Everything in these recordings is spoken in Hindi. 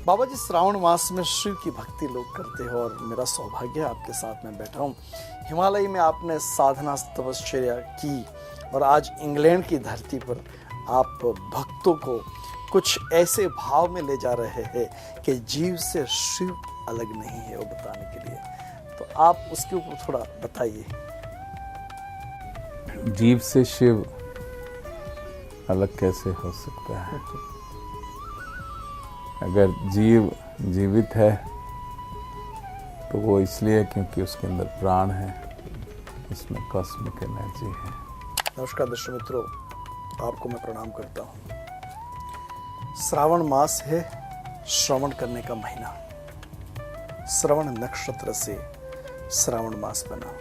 बाबा जी, श्रावण मास में शिव की भक्ति लोग करते हैं और मेरा सौभाग्य है आपके साथ में बैठा हूँ। हिमालय में आपने साधना तपश्चर्या की और आज इंग्लैंड की धरती पर आप भक्तों को कुछ ऐसे भाव में ले जा रहे हैं कि जीव से शिव अलग नहीं है, वो बताने के लिए। तो आप उसके ऊपर थोड़ा बताइए। जीव से शिव अलग कैसे हो सकता है? अगर जीव जीवित है तो वो इसलिए क्योंकि उसके अंदर प्राण है, उसमें कॉस्मिक एनर्जी है। नमस्कार दर्शक मित्रों, आपको मैं प्रणाम करता हूँ। श्रावण मास है, श्रवण करने का महीना। श्रवण नक्षत्र से श्रावण मास बना।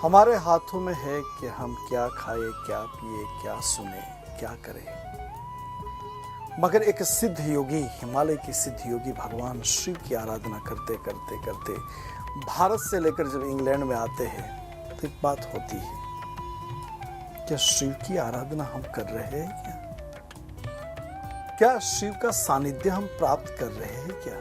हमारे हाथों में है कि हम क्या खाए, क्या पिए, क्या सुने, क्या करें। मगर एक सिद्ध योगी, हिमालय के सिद्ध योगी भगवान शिव की आराधना करते करते करते भारत से लेकर जब इंग्लैंड में आते हैं तो एक बात होती है, क्या शिव की आराधना हम कर रहे हैं क्या? क्या शिव का सानिध्य हम प्राप्त कर रहे हैं क्या?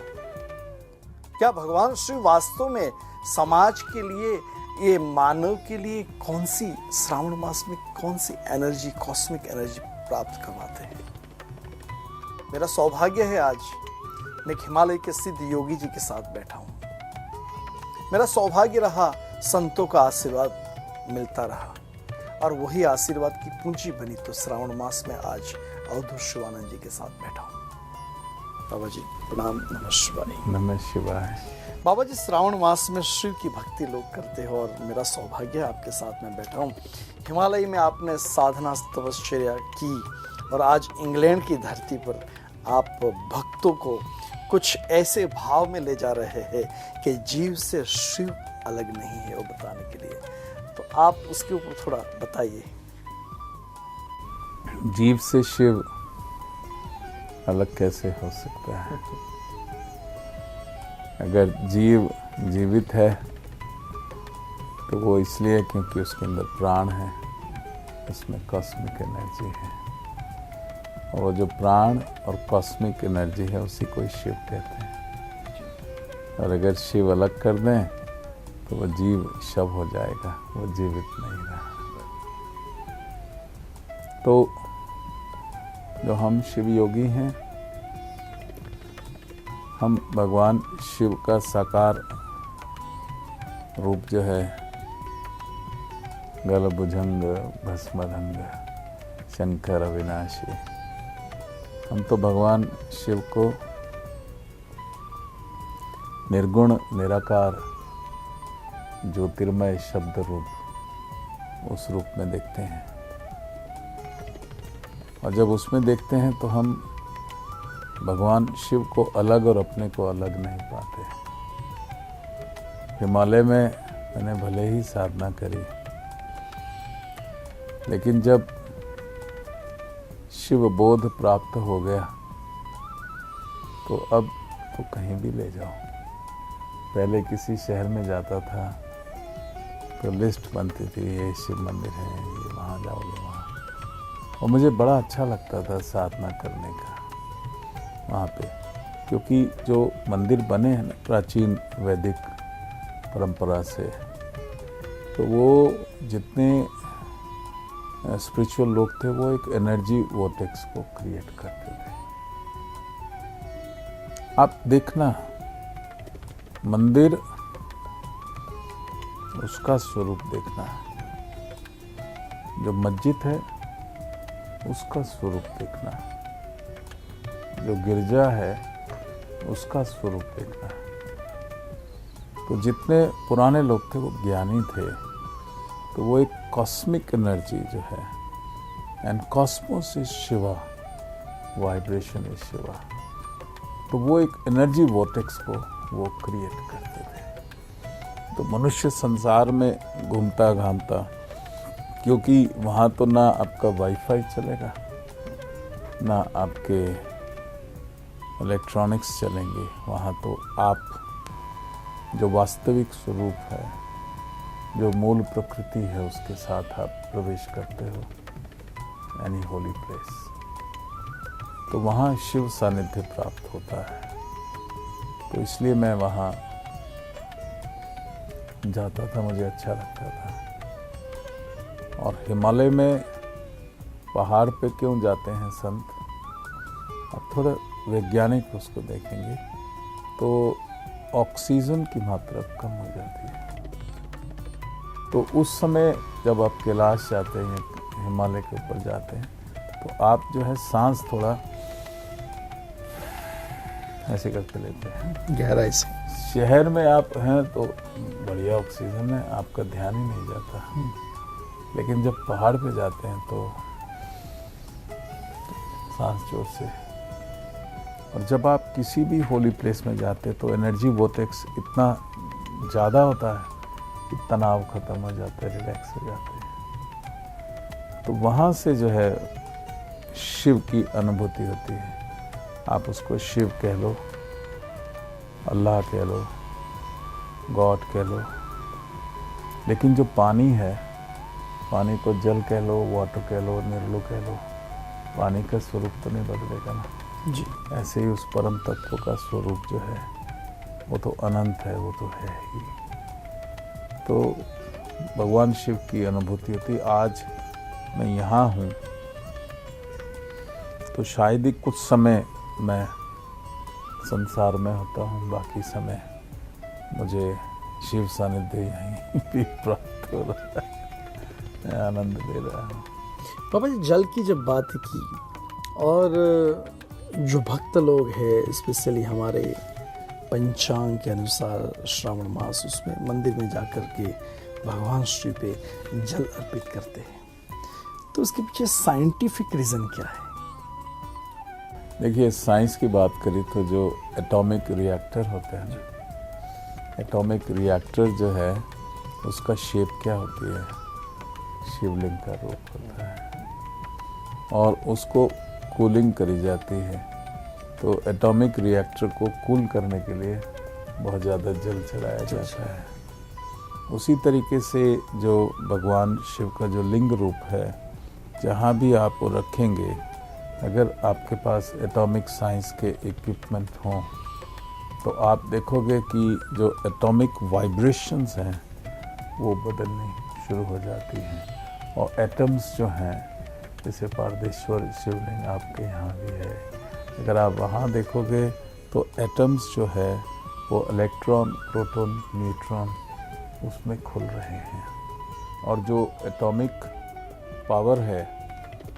क्या भगवान शिव वास्तव में समाज के लिए, ये मानव के लिए कौन सी श्रावण मास में कौन सी एनर्जी, कॉस्मिक एनर्जी प्राप्त करवाते हैं? मेरा सौभाग्य है आज मैं हिमालय के सिद्ध योगी जी के साथ बैठा हूं। मेरा सौभाग्य रहा संतों का आशीर्वाद मिलता रहा और वही आशीर्वाद की पूंजी बनी तो श्रावण मास में आज अवधूत शिवानंद जी के साथ बैठा हूं। बाबा जी प्रणाम। नमः शिवाय। नमः शिवाय। बाबा जी, श्रावण मास में शिव की भक्ति लोग करते हैं और मेरा सौभाग्य है आपके साथ में बैठा हूँ। हिमालय में आपने साधना तपश्चर्या की और आज इंग्लैंड की धरती पर आप भक्तों को कुछ ऐसे भाव में ले जा रहे हैं कि जीव से शिव अलग नहीं है, वो बताने के लिए। तो आप उसके ऊपर थोड़ा बताइए। जीव से शिव अलग कैसे हो सकता है? अगर जीव जीवित है तो वो इसलिए क्योंकि उसके अंदर प्राण है, उसमें कॉस्मिक एनर्जी है। और जो प्राण और कॉस्मिक एनर्जी है उसी को शिव कहते हैं। और अगर शिव अलग कर दें तो वो जीव शव हो जाएगा, वो जीवित नहीं रहा। तो जो हम शिव योगी हैं, हम भगवान शिव का साकार रूप जो है, गलभुजंग भस्मधंग शंकर अविनाशी, हम तो भगवान शिव को निर्गुण निराकार ज्योतिर्मय शब्द रूप, उस रूप में देखते हैं। और जब उसमें देखते हैं तो हम भगवान शिव को अलग और अपने को अलग नहीं पाते। हिमालय में मैंने भले ही साधना करी, लेकिन जब शिव बोध प्राप्त हो गया तो अब तो कहीं भी ले जाओ। पहले किसी शहर में जाता था तो लिस्ट बनती थी, ये शिव मंदिर है, ये वहाँ जाओगे वहाँ। और मुझे बड़ा अच्छा लगता था साधना करने का वहाँ पे, क्योंकि जो मंदिर बने हैं ना प्राचीन वैदिक परंपरा से, तो वो जितने स्पिरिचुअल लोग थे वो एक एनर्जी वोर्टेक्स को क्रिएट करते थे। आप देखना, मंदिर उसका स्वरूप देखना है, जो मस्जिद है उसका स्वरूप देखना है, जो गिरजा है उसका स्वरूप देखना है। तो जितने पुराने लोग थे वो ज्ञानी थे, तो वो एक कॉस्मिक एनर्जी जो है, and Cosmos is Shiva, vibration is Shiva, तो वो एक एनर्जी वोर्टेक्स को वो क्रिएट करते थे। तो मनुष्य संसार में घूमता घामता, क्योंकि वहाँ तो ना आपका वाईफाई चलेगा, ना आपके इलेक्ट्रॉनिक्स चलेंगे, वहाँ तो आप जो वास्तविक स्वरूप है, जो मूल प्रकृति है, उसके साथ आप प्रवेश करते हो, एनी होली प्लेस। तो वहाँ शिव सानिध्य प्राप्त होता है। तो इसलिए मैं वहाँ जाता था, मुझे अच्छा लगता था। और हिमालय में पहाड़ पे क्यों जाते हैं संत, अब थोड़ा वैज्ञानिक उसको देखेंगे तो ऑक्सीजन की मात्रा कम हो जाती है। तो उस समय जब आप कैलाश जाते हैं, हिमालय के ऊपर जाते हैं, तो आप जो है सांस थोड़ा ऐसे करके लेते हैं गहराई से। शहर में आप हैं तो बढ़िया ऑक्सीजन है, आपका ध्यान ही नहीं जाता। लेकिन जब पहाड़ पे जाते हैं तो सांस जोर से। और जब आप किसी भी होली प्लेस में जाते हैं तो एनर्जी वोटेक्स इतना ज़्यादा होता है कि तनाव खत्म हो जाता है, रिलैक्स हो जाते हैं। तो वहाँ से जो है शिव की अनुभूति होती है। आप उसको शिव कह लो, अल्लाह कह लो, गॉड कह लो, लेकिन जो पानी है, पानी को जल कह लो, वाटर कह लो, निर्लो कह लो, पानी का स्वरूप तो नहीं बदलेगा ना जी। ऐसे ही उस परम तत्व का स्वरूप जो है वो तो अनंत है, वो तो है ही। तो भगवान शिव की अनुभूति होती। आज मैं यहाँ हूँ तो शायद ही कुछ समय मैं संसार में होता हूँ, बाकी समय मुझे शिव सानिध्य यहीं भी प्राप्त हो रहा है, मैं आनंद ले रहा हूँ। पापा जी, जल की जब बात की और जो भक्त लोग हैं, स्पेशली हमारे पंचांग के अनुसार श्रावण मास, उसमें मंदिर में जाकर के भगवान श्री पे जल अर्पित करते हैं, तो उसके पीछे साइंटिफिक रीज़न क्या है? देखिए, साइंस की बात करें तो जो एटॉमिक रिएक्टर होता है ना, एटॉमिक रिएक्टर जो है उसका शेप क्या होती है, शिवलिंग का रूप होता है और उसको कूलिंग करी जाती है। तो एटॉमिक रिएक्टर को कूल करने के लिए बहुत ज़्यादा जल चढ़ाया जाता है। उसी तरीके से जो भगवान शिव का जो लिंग रूप है, जहाँ भी आप वो रखेंगे, अगर आपके पास एटॉमिक साइंस के इक्विपमेंट हों तो आप देखोगे कि जो एटॉमिक वाइब्रेशंस हैं वो बदलनी शुरू हो जाती हैं। और एटम्स जो हैं, जैसे पारदेश्वर शिवलिंग आपके यहाँ भी है, अगर आप वहाँ देखोगे तो एटम्स जो है वो इलेक्ट्रॉन, प्रोटॉन, न्यूट्रॉन उसमें खुल रहे हैं। और जो एटॉमिक पावर है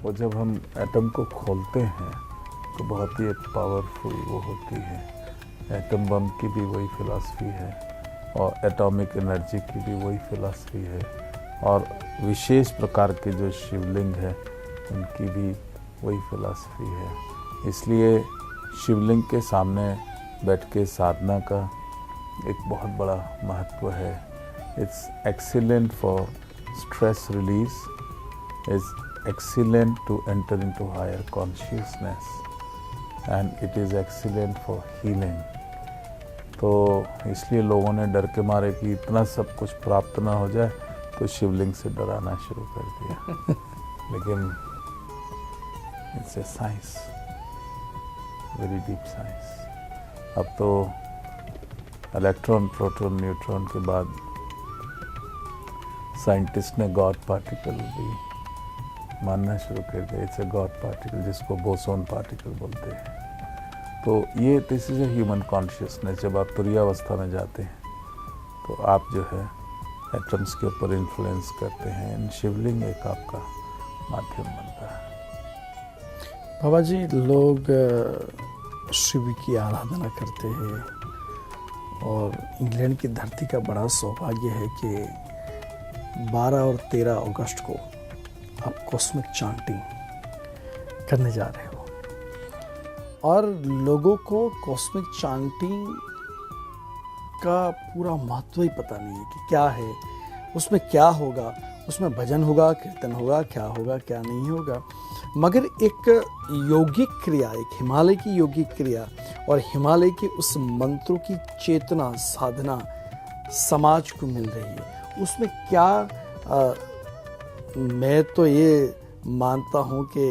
वो जब हम एटम को खोलते हैं तो बहुत ही पावरफुल वो होती है। एटम बम की भी वही फिलॉसफी है और एटॉमिक एनर्जी की भी वही फिलॉसफी है। और विशेष प्रकार के जो शिवलिंग है उनकी भी वही फिलॉसफी है। इसलिए शिवलिंग के सामने बैठ के साधना का एक बहुत बड़ा महत्व है। It's excellent for stress release, it's excellent to enter into higher consciousness and it is excellent for healing। तो इसलिए लोगों ने डर के मारे कि इतना सब कुछ प्राप्त ना हो जाए तो शिवलिंग से डराना शुरू कर दिया। लेकिन it's a science, very deep science. अब तो इलेक्ट्रॉन, प्रोटॉन, न्यूट्रॉन के बाद साइंटिस्ट ने गॉड पार्टिकल भी मानना शुरू कर दिया। इट्स ए गॉड पार्टिकल, जिसको बोसोन पार्टिकल बोलते हैं। तो ये this is a human consciousness. जब आप तुरीयावस्था में जाते हैं तो आप जो है एटम्स के ऊपर इन्फ्लुएंस करते हैं। शिवलिंग एक आपका माध्यम बनता है। बाबा जी, लोग शिव की आराधना करते हैं और इंग्लैंड की धरती का बड़ा सौभाग्य है कि 12 और 13 अगस्त को आप कॉस्मिक चांटिंग करने जा रहे हो और लोगों को कॉस्मिक चांटिंग का पूरा महत्व ही पता नहीं है कि क्या है, उसमें क्या होगा, उसमें भजन होगा, कीर्तन होगा, क्या होगा, क्या नहीं होगा। मगर एक यौगिक क्रिया, एक हिमालय की यौगिक क्रिया और हिमालय के उस मंत्रों की चेतना, साधना समाज को मिल रही है। उसमें क्या मैं तो ये मानता हूँ कि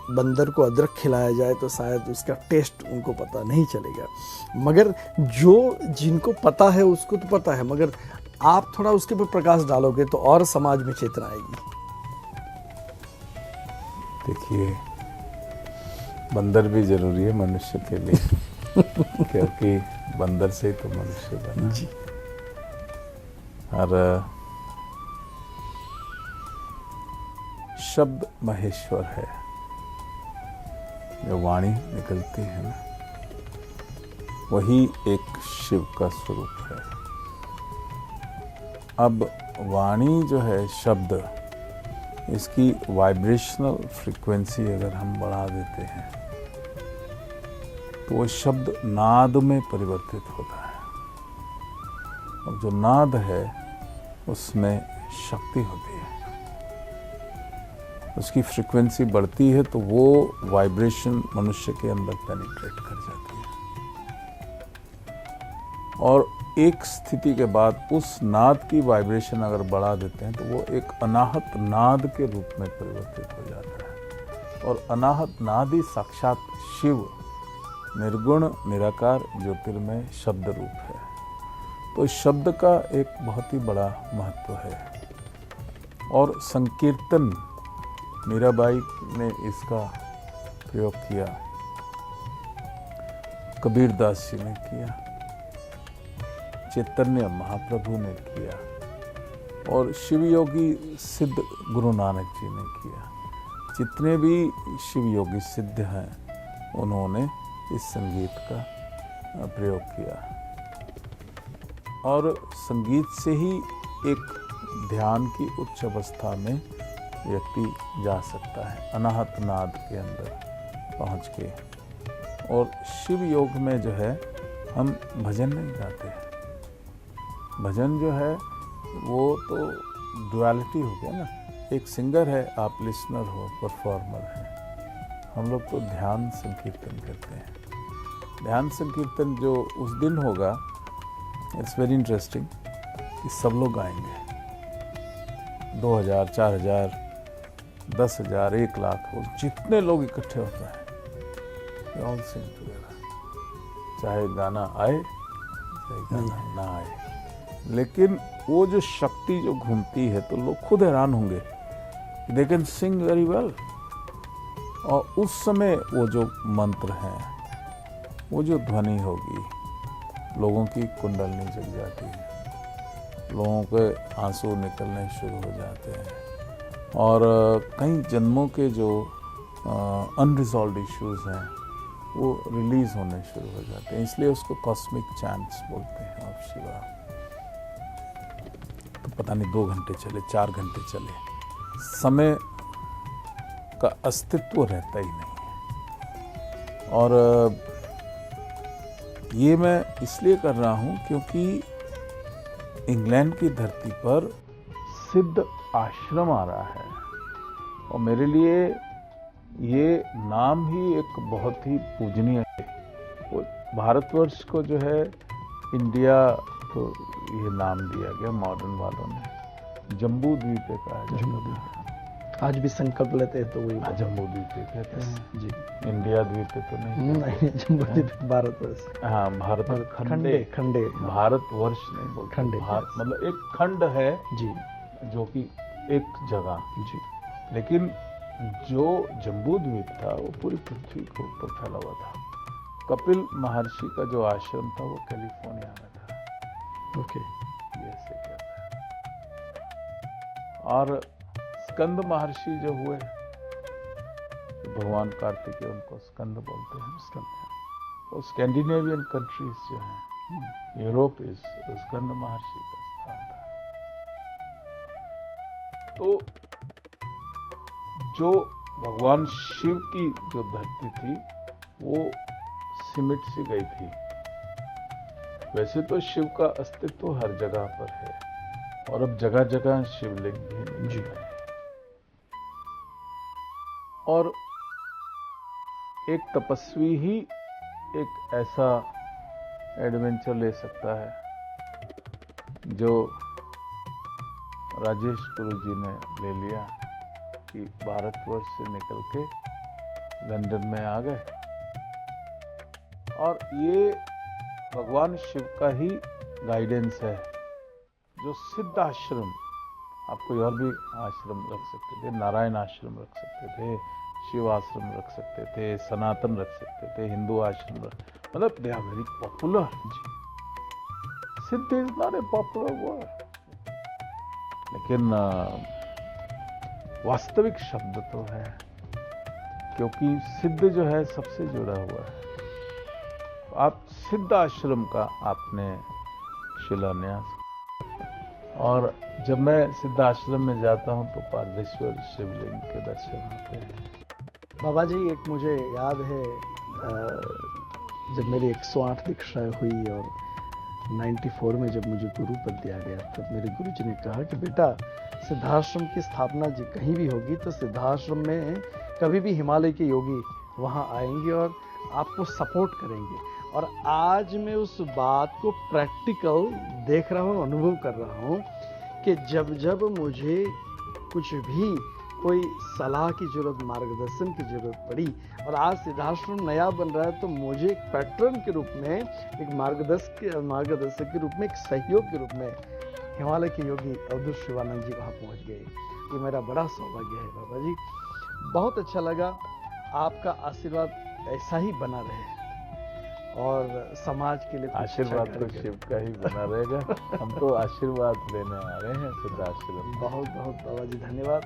बंदर को अदरक खिलाया जाए तो शायद उसका टेस्ट उनको पता नहीं चलेगा, मगर जो जिनको पता है उसको तो पता है, मगर आप थोड़ा उसके ऊपर प्रकाश डालोगे तो और समाज में चेतना आएगी। देखिए, बंदर भी जरूरी है मनुष्य के लिए क्योंकि बंदर से ही तो मनुष्य बना जी। और शब्द महेश्वर है, जो वाणी निकलती है ना, वही एक शिव का स्वरूप है। अब वाणी जो है शब्द, इसकी वाइब्रेशनल फ्रीक्वेंसी अगर हम बढ़ा देते हैं तो वो शब्द नाद में परिवर्तित होता है, और जो नाद है उसमें शक्ति होती है। उसकी फ्रीक्वेंसी बढ़ती है तो वो वाइब्रेशन मनुष्य के अंदर पेनिट्रेट कर जाती है, और एक स्थिति के बाद उस नाद की वाइब्रेशन अगर बढ़ा देते हैं तो वो एक अनाहत नाद के रूप में परिवर्तित हो जाता है। और अनाहत नाद ही साक्षात शिव, निर्गुण निराकार ज्योतिर्मय शब्द रूप है। तो इस शब्द का एक बहुत ही बड़ा महत्व है। और संकीर्तन, मीराबाई ने इसका प्रयोग किया, कबीरदास जी ने किया, चैतन्य महाप्रभु ने किया, और शिव योगी सिद्ध गुरु नानक जी ने किया। जितने भी शिव योगी सिद्ध हैं उन्होंने इस संगीत का प्रयोग किया, और संगीत से ही एक ध्यान की उच्च अवस्था में व्यक्ति जा सकता है, अनाहत नाद के अंदर पहुंच के। और शिव योग में जो है हम भजन नहीं गाते हैं। भजन जो है वो तो डुअलिटी हो गया ना, एक सिंगर है, आप लिसनर हो, परफॉर्मर है। हम लोग तो ध्यान संकीर्तन करते हैं। ध्यान संकीर्तन जो उस दिन होगा, इट्स वेरी इंटरेस्टिंग कि सब लोग गाएंगे, 2000, 4000, 10,000, 1 लाख, और जितने लोग इकट्ठे होते हैं, they all sing together, चाहे गाना आए चाहे गाना ना आए। लेकिन वो जो शक्ति जो घूमती है तो लोग खुद हैरान होंगे, they can sing very well। और उस समय वो जो मंत्र हैं, वो जो ध्वनि होगी, लोगों की कुंडलनी जग जाती है, लोगों के आंसू निकलने शुरू हो जाते हैं, और कई जन्मों के जो अनरिजॉल्व्ड इश्यूज हैं वो रिलीज होने शुरू हो जाते हैं। इसलिए उसको कॉस्मिक चैंट्स बोलते हैं ऑफ शिवा। तो पता नहीं 2 घंटे चले, 4 घंटे चले, समय का अस्तित्व रहता ही नहीं है। और ये मैं इसलिए कर रहा हूँ क्योंकि इंग्लैंड की धरती पर सिद्ध आश्रम आ रहा है, और मेरे लिए ये नाम ही एक बहुत ही पूजनीय है। वो भारतवर्ष को जो है इंडिया को ये नाम दिया गया मॉडर्न वालों ने, जम्बू द्वीप कहा है। आज भी संकल्प लेते हैं तो वही जम्बू द्वीप कहते हैं जी। इंडिया द्वीप तो नहीं, जम्बू द्वीप भारतवर्ष। हाँ, भारत खंडे खंडे भारतवर्ष नहीं बोलते, खंडे, मतलब एक खंड है जी, जो कि एक जगह जी। लेकिन जो जम्बू द्वीप था वो पूरी पृथ्वी के ऊपर फैला हुआ था। कपिल महर्षि का जो आश्रम था वो कैलिफोर्निया में था। ओके। ये ऐसे कहता है। और स्कंद महर्षि जो हुए, भगवान कार्तिकेय उनको स्कंद बोलते हैं, स्कंद। और स्कैंडिनेवियन कंट्रीज जो हैं, यूरोप इस स्कंद महर्षि का स्थान था। तो जो भगवान शिव की जो धरती थी वो सिमट सी गई थी। वैसे तो शिव का अस्तित्व हर जगह पर है, और अब जगह जगह शिवलिंग भी निकल रहे हैं। और एक तपस्वी ही एक ऐसा एडवेंचर ले सकता है जो राजेश गुरु जी ने ले लिया, कि भारतवर्ष से निकल के लंदन में आ गए और ये भगवान शिव का ही गाइडेंस है। जो सिद्ध आश्रम, आप कोई और भी आश्रम रख सकते थे, नारायण आश्रम रख सकते थे, शिव आश्रम रख सकते थे, सनातन रख सकते थे, हिंदू आश्रम मतलब दे आर वेरी पॉपुलर। सिद्ध is not a popular word, लेकिन वास्तविक शब्द तो है, क्योंकि सिद्ध जो है सबसे जुड़ा हुआ है। आप सिद्ध आश्रम का आपने शिलान्यास, और जब मैं सिद्ध आश्रम में जाता हूं तो पारदेश्वर शिवलिंग के दर्शन होते हैं। बाबा जी, एक मुझे याद है जब मेरी 108 दीक्षाएं हुई और 94 में जब मुझे गुरु पद दिया गया, तब मेरे गुरु जी ने कहा कि बेटा, सिद्धाश्रम की स्थापना जी कहीं भी होगी तो सिद्धाश्रम में कभी भी हिमालय के योगी वहाँ आएंगे और आपको सपोर्ट करेंगे। और आज मैं उस बात को प्रैक्टिकल देख रहा हूँ, अनुभव कर रहा हूँ कि जब जब मुझे कुछ भी कोई सलाह की जरूरत, मार्गदर्शन की जरूरत पड़ी, और आज सिद्धाश्रम नया बन रहा है, तो मुझे एक पैटर्न के रूप में, एक मार्गदर्शक के रूप में, एक सहयोग के रूप में हिमालय के योगी अवधूत शिवानंद जी वहाँ पहुँच गए। ये मेरा बड़ा सौभाग्य है बाबा जी। बहुत अच्छा लगा, आपका आशीर्वाद ऐसा ही बना रहे और समाज के लिए आशीर्वाद तो शिव का ही बना रहेगा। हम तो आशीर्वाद लेने आ रहे हैं सिद्धाश्रम। बहुत बहुत बाबा जी धन्यवाद,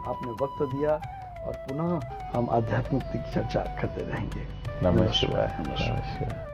आपने वक्त दिया, और पुनः हम आध्यात्मिक चर्चा करते रहेंगे। नमः शिवाय।